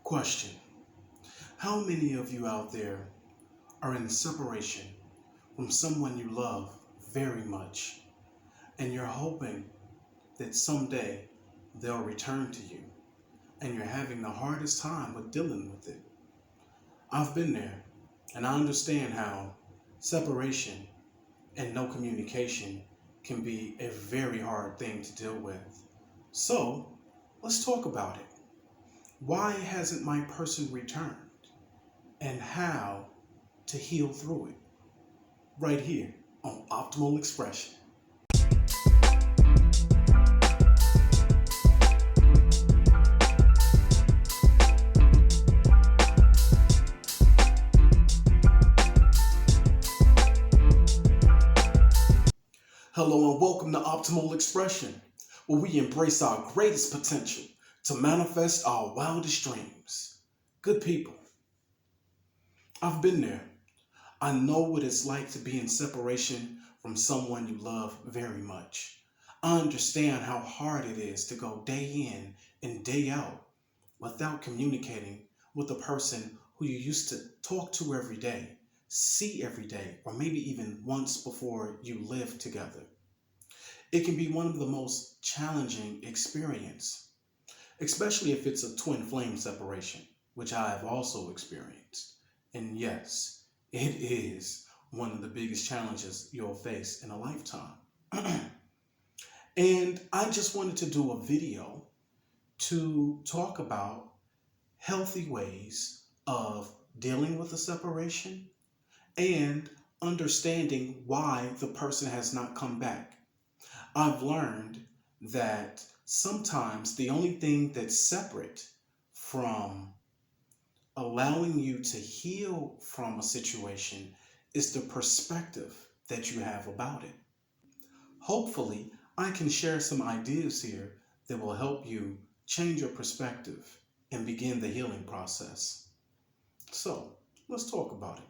Question: how many of you out there are in separation from someone you love very much and you're hoping that someday they'll return to you and you're having the hardest time with dealing with it? I've been there and I understand how separation and no communication can be a very hard thing to deal with. So let's talk about it. Why hasn't my person returned and how to heal through it? Right here on Optimal Expression. Hello and welcome to Optimal Expression, where we embrace our greatest potential to manifest our wildest dreams. Good people, I've been there. I know what it's like to be in separation from someone you love very much. I understand how hard it is to go day in and day out without communicating with the person who you used to talk to every day, see every day, or maybe even once before you lived together. It can be one of the most challenging experiences, especially if it's a twin flame separation, which I have also experienced. And yes, it is one of the biggest challenges you'll face in a lifetime. And I just wanted to do a video to talk about healthy ways of dealing with a separation and understanding why the person has not come back. I've learned that sometimes the only thing that's separate from allowing you to heal from a situation is the perspective that you have about it. Hopefully, I can share some ideas here that will help you change your perspective and begin the healing process. So, let's talk about it.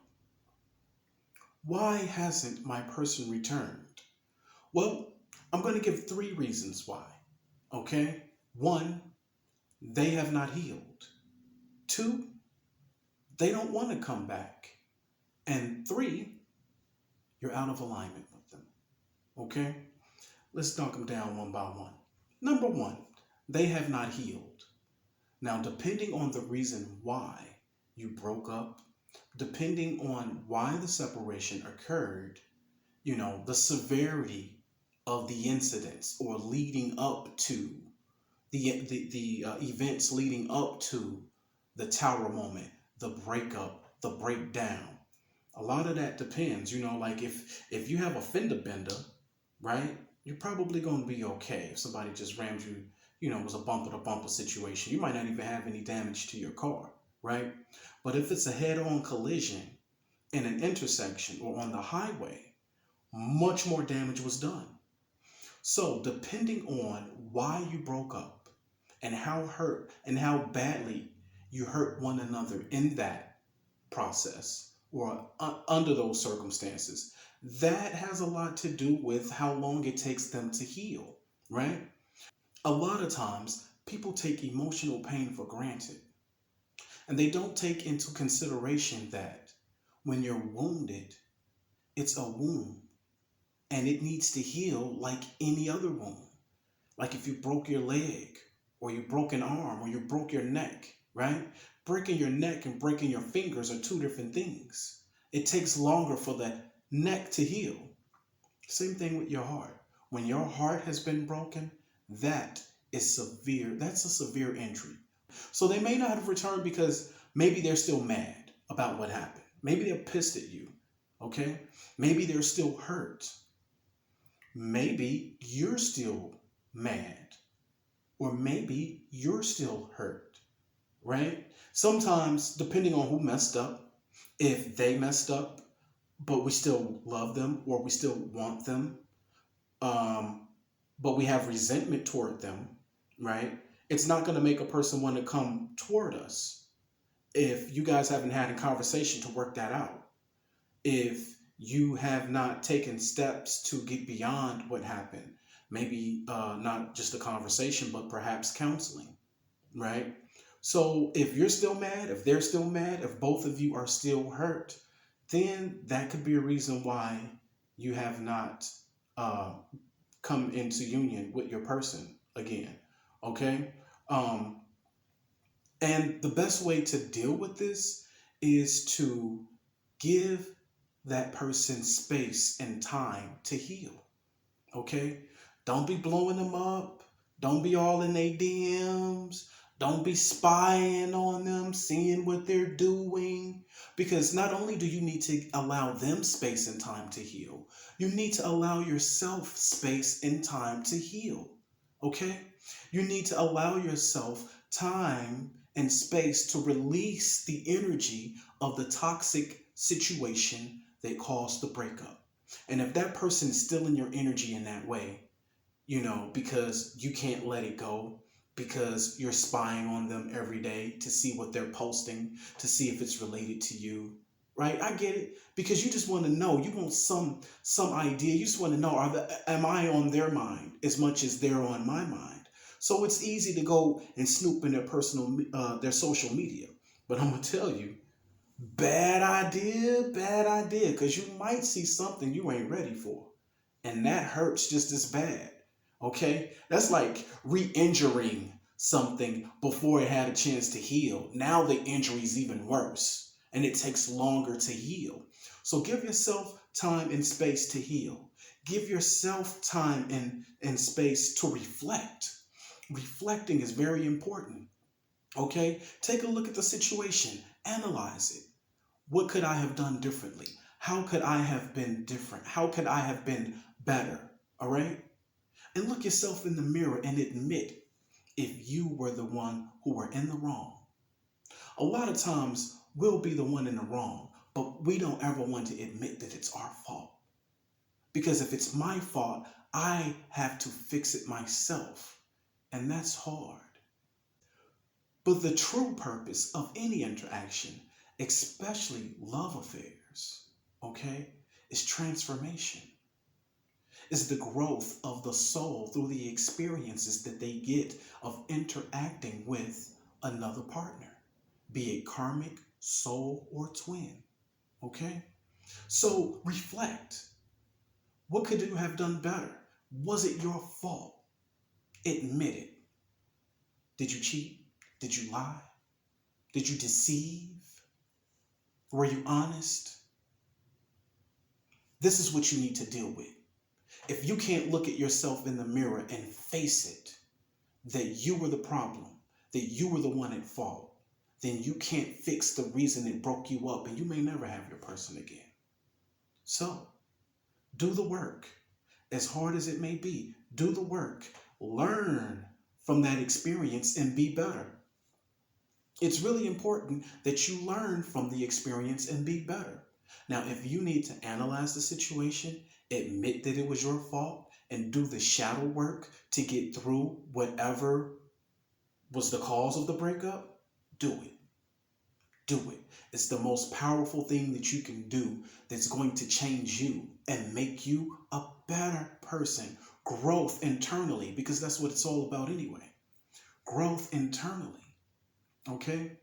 Why hasn't my person returned? Well, I'm going to give 3 reasons why. Okay? 1, they have not healed. 2, they don't want to come back. And 3, you're out of alignment with them. Okay? Let's knock them down one by one. Number 1, they have not healed. Now, depending on the reason why you broke up, depending on why the separation occurred, the severity of the incidents or leading up to the events leading up to the tower moment, the breakup, the breakdown. A lot of that depends, like if you have a fender bender, right? You're probably going to be okay. If somebody just rammed you, it was a bumper to bumper situation. You might not even have any damage to your car, right? But if it's a head-on collision in an intersection or on the highway, much more damage was done. So depending on why you broke up and how badly you hurt one another in that process or under those circumstances, that has a lot to do with how long it takes them to heal, right? A lot of times people take emotional pain for granted and they don't take into consideration that when you're wounded, it's a wound and it needs to heal like any other wound. Like if you broke your leg or you broke an arm or you broke your neck, right? Breaking your neck and breaking your fingers are 2 different things. It takes longer for the neck to heal. Same thing with your heart. When your heart has been broken, that is severe. That's a severe injury. So they may not have returned because maybe they're still mad about what happened. Maybe they're pissed at you, okay? Maybe they're still hurt. Maybe you're still mad, or maybe you're still hurt, right? Sometimes, depending on who messed up, if they messed up, but we still love them or we still want them, but we have resentment toward them, right? It's not going to make a person want to come toward us if you guys haven't had a conversation to work that out. If you have not taken steps to get beyond what happened, maybe not just a conversation, but perhaps counseling, right? So if you're still mad, if they're still mad, if both of you are still hurt, then that could be a reason why you have not uh, come into union with your person again. Okay? Um, and the best way to deal with this is to give that person space and time to heal. Okay? Don't be blowing them up. Don't be all in their DMs. Don't be spying on them, seeing what they're doing. Because not only do you need to allow them space and time to heal, you need to allow yourself space and time to heal. Okay? You need to allow yourself time and space to release the energy of the toxic situation that caused the breakup. And if that person is still in your energy in that way, because you can't let it go, because you're spying on them every day to see what they're posting, to see if it's related to you, right? I get it, because you just want to know. You want some idea. You just want to know, am I on their mind as much as they're on my mind? So it's easy to go and snoop in their social media. But I'm gonna tell you, bad idea, because you might see something you ain't ready for. And that hurts just as bad. Okay? That's like re-injuring something before it had a chance to heal. Now the injury is even worse and it takes longer to heal. So give yourself time and space to heal. Give yourself time and space to reflect. Reflecting is very important. Okay? Take a look at the situation, analyze it. What could I have done differently? How could I have been different? How could I have been better? All right? And look yourself in the mirror and admit if you were the one who were in the wrong. A lot of times we'll be the one in the wrong, but we don't ever want to admit that it's our fault. Because if it's my fault, I have to fix it myself. And that's hard. But the true purpose of any interaction, especially love affairs, okay, is transformation. Is the growth of the soul through the experiences that they get of interacting with another partner, be it karmic, soul, or twin. Okay? So reflect. What could you have done better? Was it your fault? Admit it. Did you cheat? Did you lie? Did you deceive? Were you honest? This is what you need to deal with. If you can't look at yourself in the mirror and face it, that you were the problem, that you were the one at fault, then you can't fix the reason it broke you up and you may never have your person again. So, do the work. As hard as it may be, do the work. Learn from that experience and be better. It's really important that you learn from the experience and be better. Now, if you need to analyze the situation, admit that it was your fault, and do the shadow work to get through whatever was the cause of the breakup, do it. Do it. It's the most powerful thing that you can do that's going to change you and make you a better person. Growth internally, because that's what it's all about anyway. Growth internally. Okay?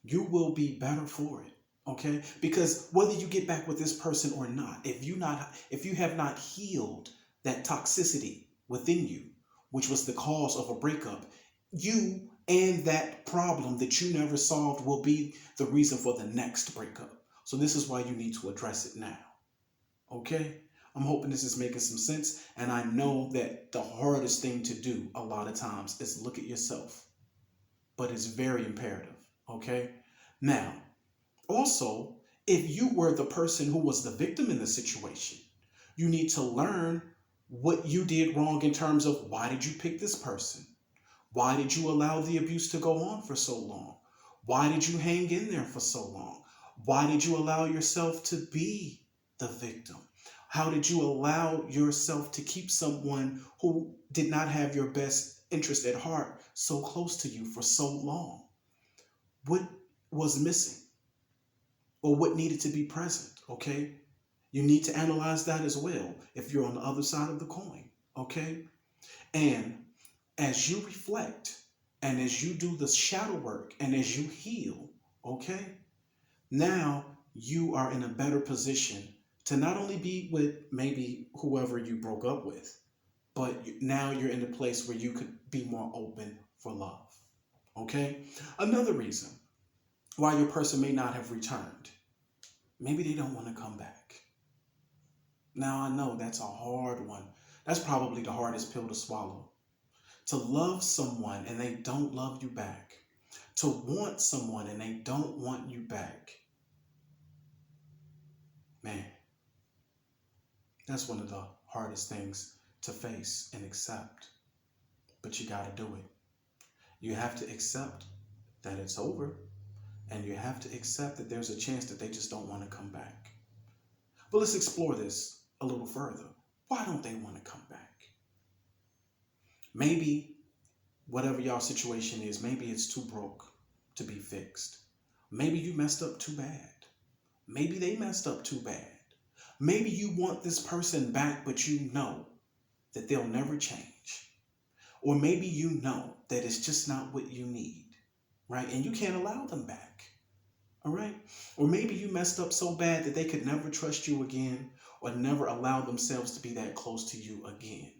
You will be better for it. Okay? Because whether you get back with this person or not, if you have not healed that toxicity within you, which was the cause of a breakup, you and that problem that you never solved will be the reason for the next breakup. So this is why you need to address it now. Okay? I'm hoping this is making some sense. And I know that the hardest thing to do a lot of times is look at yourself. But it's very imperative. Okay? Now, also, if you were the person who was the victim in the situation, you need to learn what you did wrong in terms of why did you pick this person? Why did you allow the abuse to go on for so long? Why did you hang in there for so long? Why did you allow yourself to be the victim? How did you allow yourself to keep someone who did not have your best interest at heart so close to you for so long? What was missing? Or what needed to be present, okay? You need to analyze that as well if you're on the other side of the coin, okay? And as you reflect, And as you do the shadow work and as you heal, okay, now you are in a better position to not only be with maybe whoever you broke up with, but now you're in a place where you could be more open for love. Okay? Another reason why your person may not have returned, maybe they don't want to come back. Now, I know that's a hard one. That's probably the hardest pill to swallow. To love someone and they don't love you back. To want someone and they don't want you back. Man, that's one of the hardest things to face and accept. But you got to do it. You have to accept that it's over. And you have to accept that there's a chance that they just don't want to come back. But let's explore this a little further. Why don't they want to come back? Maybe whatever y'all situation is, maybe it's too broke to be fixed. Maybe you messed up too bad. Maybe they messed up too bad. Maybe you want this person back, but you know that they'll never change. Or maybe you know that it's just not what you need, right? And you can't allow them back, all right? Or maybe you messed up so bad that they could never trust you again or never allow themselves to be that close to you again.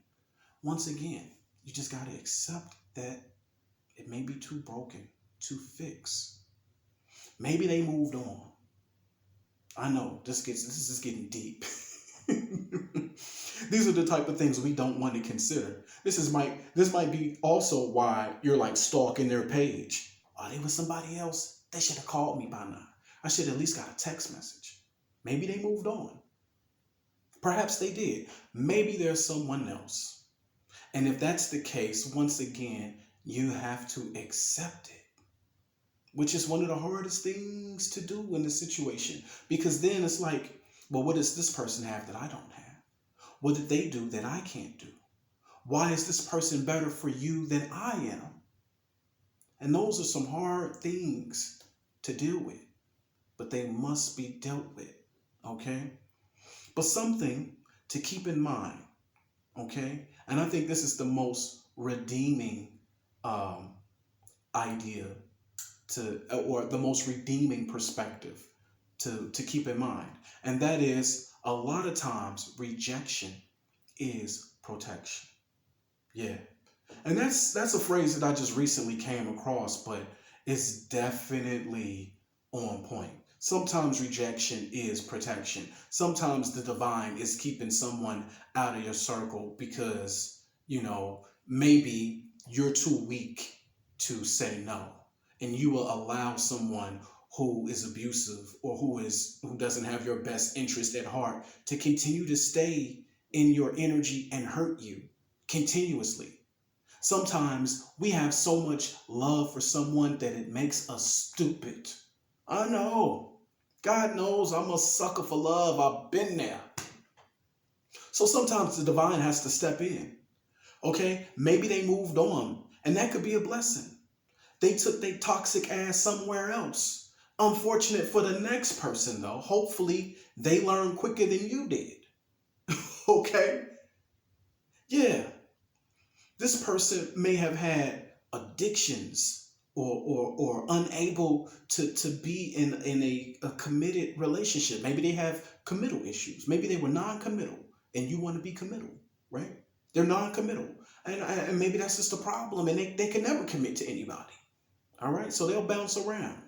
Once again, you just got to accept that it may be too broken to fix. Maybe they moved on. I know this is getting deep. These are the type of things we don't want to consider. This might be also why you're like stalking their page. Oh, they was somebody else. They should have called me by now. I should have at least got a text message. Maybe they moved on. Perhaps they did. Maybe there's someone else. And if that's the case, once again, you have to accept it, which is one of the hardest things to do in this situation. Because then it's like, well, what does this person have that I don't have? What did they do that I can't do? Why is this person better for you than I am? And those are some hard things to deal with, but they must be dealt with, okay? But something to keep in mind, okay? And I think this is the most redeeming idea or the most redeeming perspective to keep in mind. And that is, a lot of times rejection is protection. Yeah. And that's a phrase that I just recently came across, but it's definitely on point. Sometimes rejection is protection. Sometimes the divine is keeping someone out of your circle because, maybe you're too weak to say no. And you will allow someone who is abusive or who doesn't have your best interest at heart to continue to stay in your energy and hurt you continuously. Sometimes we have so much love for someone that it makes us stupid. I know. God knows I'm a sucker for love. I've been there. So sometimes the divine has to step in. Okay? Maybe they moved on, and that could be a blessing. They took their toxic ass somewhere else. Unfortunate for the next person, though. Hopefully, they learn quicker than you did. Okay? Yeah. This person may have had addictions or unable to be in a committed relationship. Maybe they have committal issues. Maybe they were non-committal and you want to be committal, right? They're non-committal. And maybe that's just a problem and they can never commit to anybody. All right? So they'll bounce around.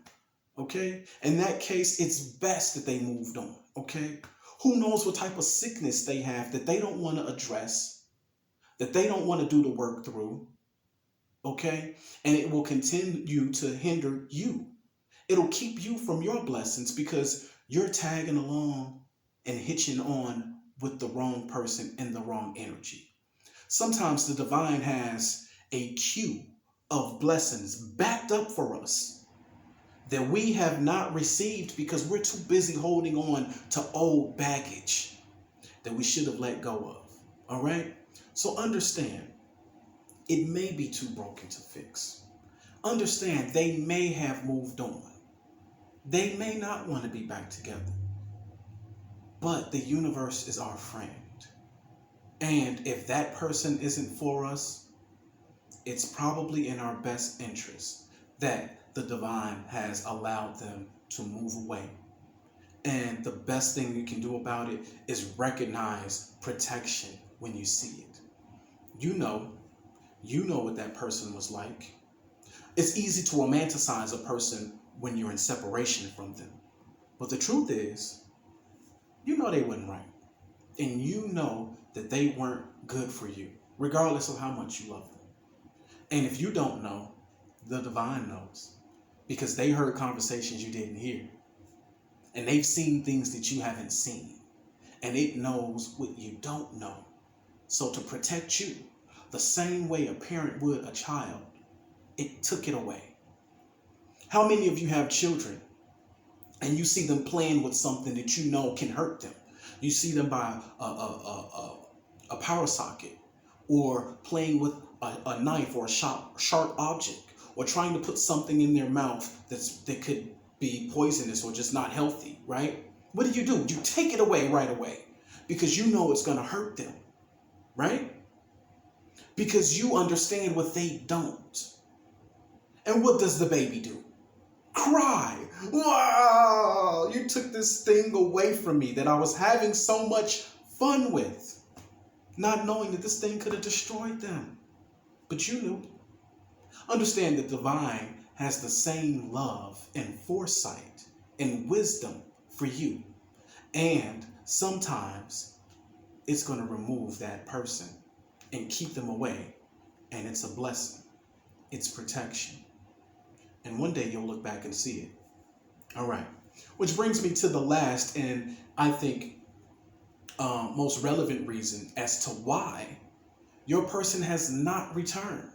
Okay? In that case, it's best that they moved on. Okay? Who knows what type of sickness they have that they don't want to address, that they don't want to do the work through, okay? And it will continue to hinder you. It'll keep you from your blessings because you're tagging along and hitching on with the wrong person and the wrong energy. Sometimes the divine has a queue of blessings backed up for us that we have not received because we're too busy holding on to old baggage that we should have let go of, all right? So understand, it may be too broken to fix. Understand, they may have moved on. They may not want to be back together. But the universe is our friend. And if that person isn't for us, it's probably in our best interest that the divine has allowed them to move away. And the best thing you can do about it is recognize protection when you see it. You know, you know what that person was like. It's easy to romanticize a person when you're in separation from them. But the truth is, you know they wasn't right. And you know that they weren't good for you, regardless of how much you love them. And if you don't know, the divine knows, because they heard conversations you didn't hear. And they've seen things that you haven't seen. And it knows what you don't know. So to protect you, the same way a parent would a child, it took it away. How many of you have children and you see them playing with something that you know can hurt them? You see them by a power socket, or playing with a knife or a sharp object, or trying to put something in their mouth that could be poisonous or just not healthy, right? What do? You take it away right away because you know it's going to hurt them, right? Because you understand what they don't. And what does the baby do? Cry. Wow, you took this thing away from me that I was having so much fun with, not knowing that this thing could have destroyed them. But you knew. Understand that the divine has the same love and foresight and wisdom for you. And sometimes it's going to remove that person and keep them away. And it's a blessing. It's protection. And one day you'll look back and see it. All right. Which brings me to the last and I think most relevant reason as to why your person has not returned.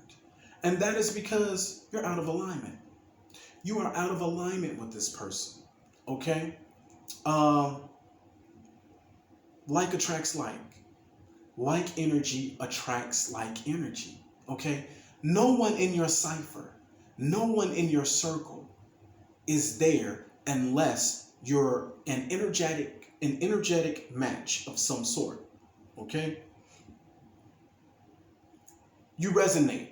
And that is because you're out of alignment. You are out of alignment with this person. Okay? Like attracts like. Like energy attracts like energy. Okay? No one in your cipher, no one in your circle is there unless you're an energetic match of some sort. Okay? You resonate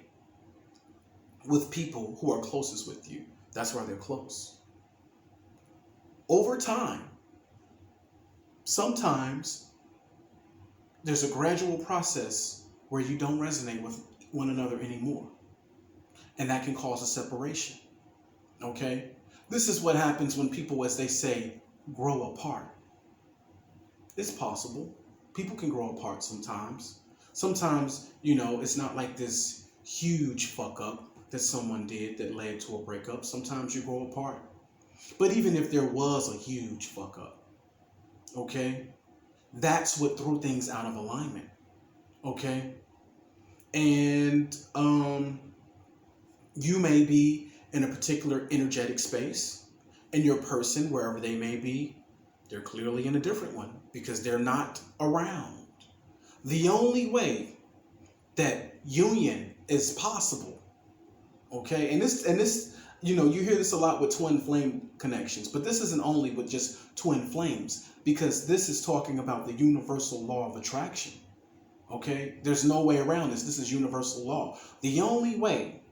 with people who are closest with you. That's why they're close. Over time, sometimes there's a gradual process where you don't resonate with one another anymore. And that can cause a separation. Okay? This is what happens when people, as they say, grow apart. It's possible. People can grow apart sometimes. Sometimes, it's not like this huge fuck up that someone did that led to a breakup. Sometimes you grow apart. But even if there was a huge fuck up, okay, that's what threw things out of alignment. Okay? And you may be in a particular energetic space, and your person, wherever they may be, they're clearly in a different one because they're not around. The only way that union is possible, okay, and this, you hear this a lot with twin flame connections, but this isn't only with just twin flames, because this is talking about the universal law of attraction. Okay, there's no way around this. This is universal law. The only way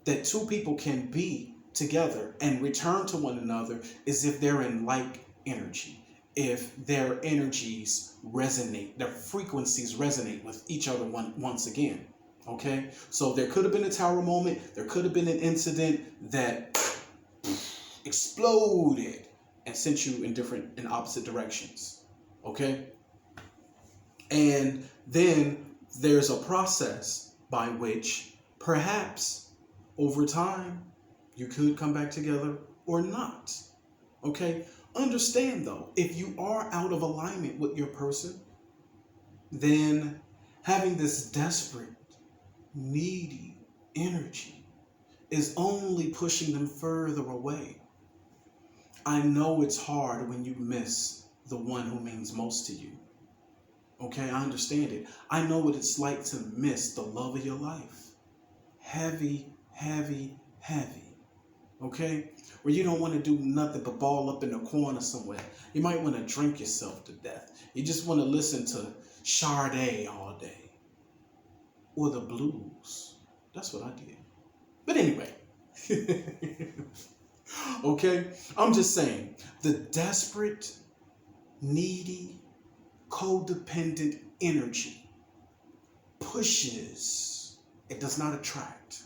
that two people can be together and return to one another is if they're in like energy, if their energies resonate, their frequencies resonate with each other once again. Okay, so there could have been a tower moment, there could have been an incident that exploded and sent you in opposite directions. Okay, and then there's a process by which perhaps over time you could come back together or not. Okay, understand though, if you are out of alignment with your person, then having this desperate, needy energy is only pushing them further away. I know it's hard when you miss the one who means most to you. Okay, I understand it. I know what it's like to miss the love of your life. Heavy, heavy, heavy. Okay? Where you don't want to do nothing but ball up in the corner somewhere. You might want to drink yourself to death. You just want to listen to Sade all day. Or the blues. That's what I did. But anyway, okay, I'm just saying the desperate, needy, codependent energy pushes, it does not attract.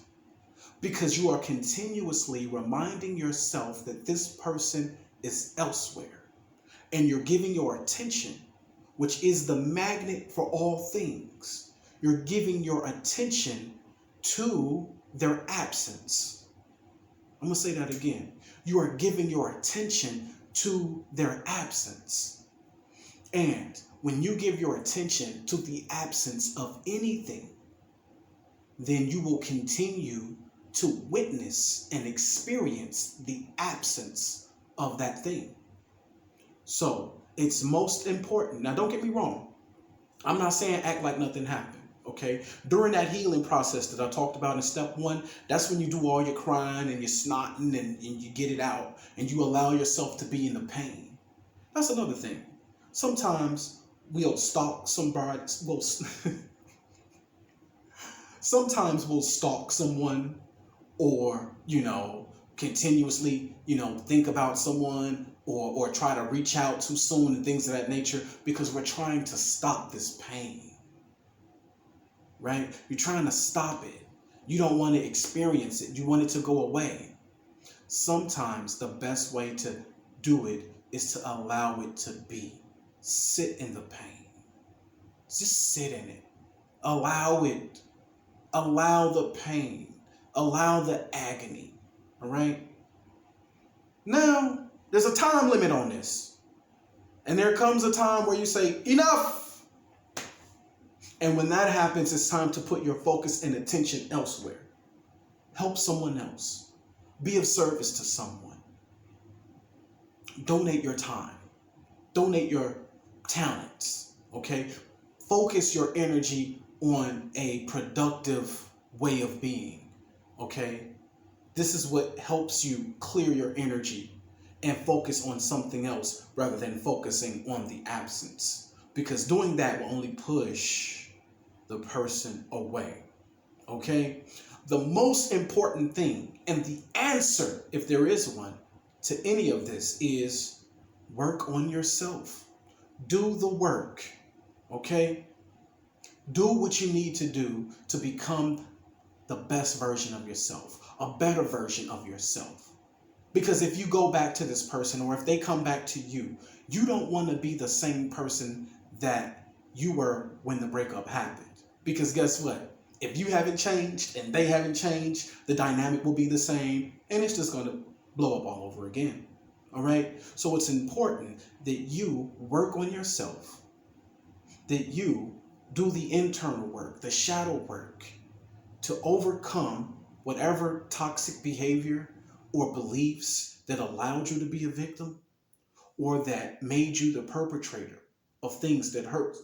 Because you are continuously reminding yourself that this person is elsewhere. And you're giving your attention, which is the magnet for all things. You're giving your attention to their absence. I'm going to say that again. You are giving your attention to their absence. And when you give your attention to the absence of anything, then you will continue to witness and experience the absence of that thing. So it's most important. Now, don't get me wrong. I'm not saying act like nothing happened. Okay. During that healing process that I talked about in step 1, that's when you do all your crying and your snotting and you get it out and you allow yourself to be in the pain. That's another thing. Sometimes we'll stalk somebody. Sometimes we'll stalk someone or, continuously, think about someone or try to reach out too soon and things of that nature because we're trying to stop this pain, right? You're trying to stop it. You don't want to experience it. You want it to go away. Sometimes the best way to do it is to allow it to be. Sit in the pain. Just sit in it. Allow it. Allow the pain. Allow the agony. All right? Now, there's a time limit on this. And there comes a time where you say, enough. And when that happens, it's time to put your focus and attention elsewhere. Help someone else. Be of service to someone. Donate your time. Donate your talents. Okay? Focus your energy on a productive way of being. Okay? This is what helps you clear your energy and focus on something else rather than focusing on the absence. Because doing that will only push the person away. Okay? The most important thing and the answer, if there is one, to any of this is work on yourself. Do the work. Okay? Do what you need to do to become the best version of yourself, a better version of yourself. Because if you go back to this person or if they come back to you, you don't want to be the same person that you were when the breakup happened. Because guess what? If you haven't changed and they haven't changed, the dynamic will be the same and it's just going to blow up all over again. All right? So it's important that you work on yourself, that you do the internal work, the shadow work, to overcome whatever toxic behavior or beliefs that allowed you to be a victim or that made you the perpetrator of things that hurt,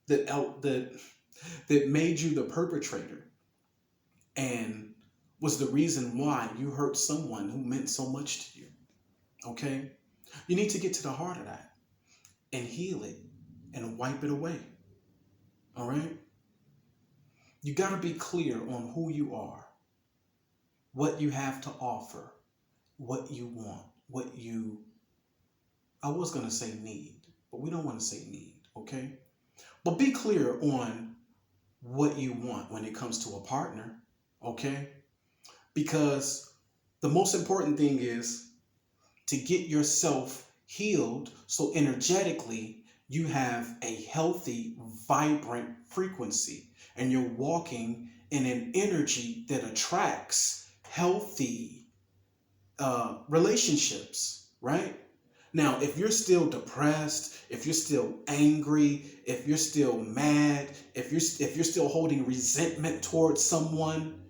that made you the perpetrator and was the reason why you hurt someone who meant so much to you. Okay? You need to get to the heart of that and heal it and wipe it away. All right? You got to be clear on who you are, what you have to offer, what you want, I was going to say need, but we don't want to say need, okay? But be clear on what you want when it comes to a partner, okay? Because the most important thing is to get yourself healed so energetically you have a healthy, vibrant frequency and you're walking in an energy that attracts healthy relationships, right? Now, if you're still depressed, if you're still angry, if you're still mad, if you're still holding resentment towards someone,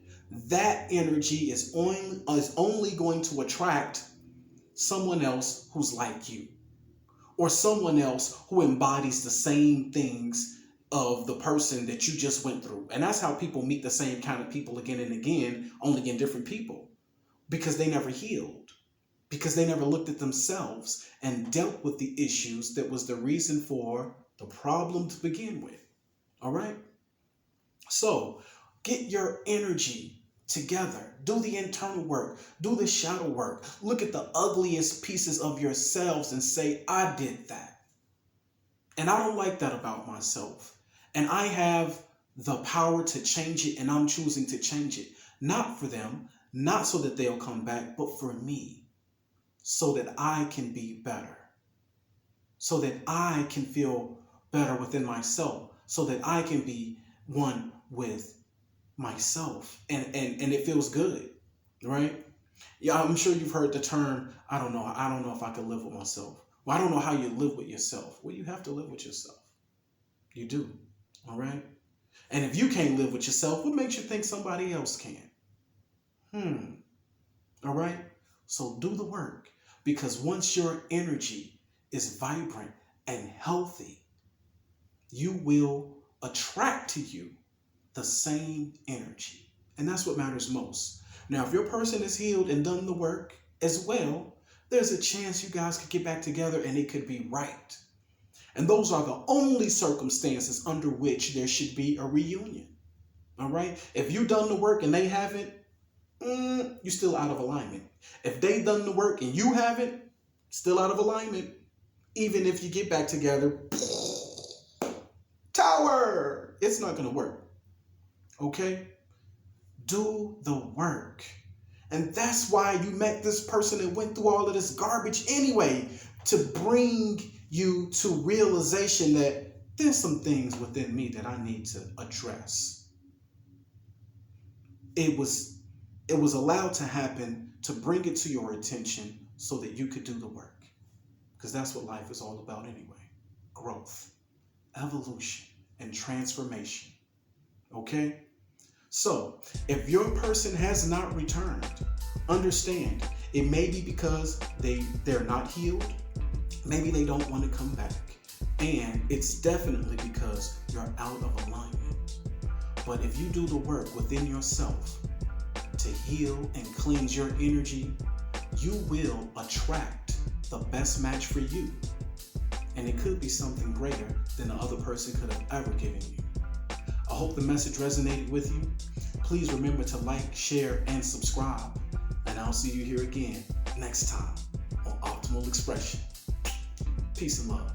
that energy is only going to attract someone else who's like you, or someone else who embodies the same things of the person that you just went through. And that's how people meet the same kind of people again and again, only in different people, because they never healed, because they never looked at themselves and dealt with the issues that was the reason for the problem to begin with. All right? So Get your energy together. Do the internal work. Do the shadow work. Look at the ugliest pieces of yourselves and say, I did that. And I don't like that about myself. And I have the power to change it, and I'm choosing to change it. Not for them, not so that they'll come back, but for me. So that I can be better. So that I can feel better within myself. So that I can be one with myself. And it feels good, right? Yeah, I'm sure you've heard the term, I don't know if I could live with myself. Well, I don't know how you live with yourself. Well, you have to live with yourself. You do, all right? And if you can't live with yourself, what makes you think somebody else can? All right? So do the work, because once your energy is vibrant and healthy, you will attract to you the same energy. And that's what matters most. Now, if your person is healed and done the work as well, there's a chance you guys could get back together and it could be right. And those are the only circumstances under which there should be a reunion. All right? If you've done the work and they haven't, you're still out of alignment. If they've done the work and you haven't, still out of alignment. Even if you get back together, tower, it's not going to work. Okay? Do the work. And that's why you met this person and went through all of this garbage anyway, to bring you to realization that there's some things within me that I need to address. It was allowed to happen to bring it to your attention so that you could do the work. Because that's what life is all about anyway. Growth, evolution, and transformation. Okay? So, if your person has not returned, understand it may be because they're not healed. Maybe they don't want to come back. And it's definitely because you're out of alignment. But if you do the work within yourself to heal and cleanse your energy, you will attract the best match for you. And it could be something greater than the other person could have ever given you. I hope the message resonated with you. Please remember to like, share, and subscribe. And I'll see you here again next time on Optimal Expression. Peace and love.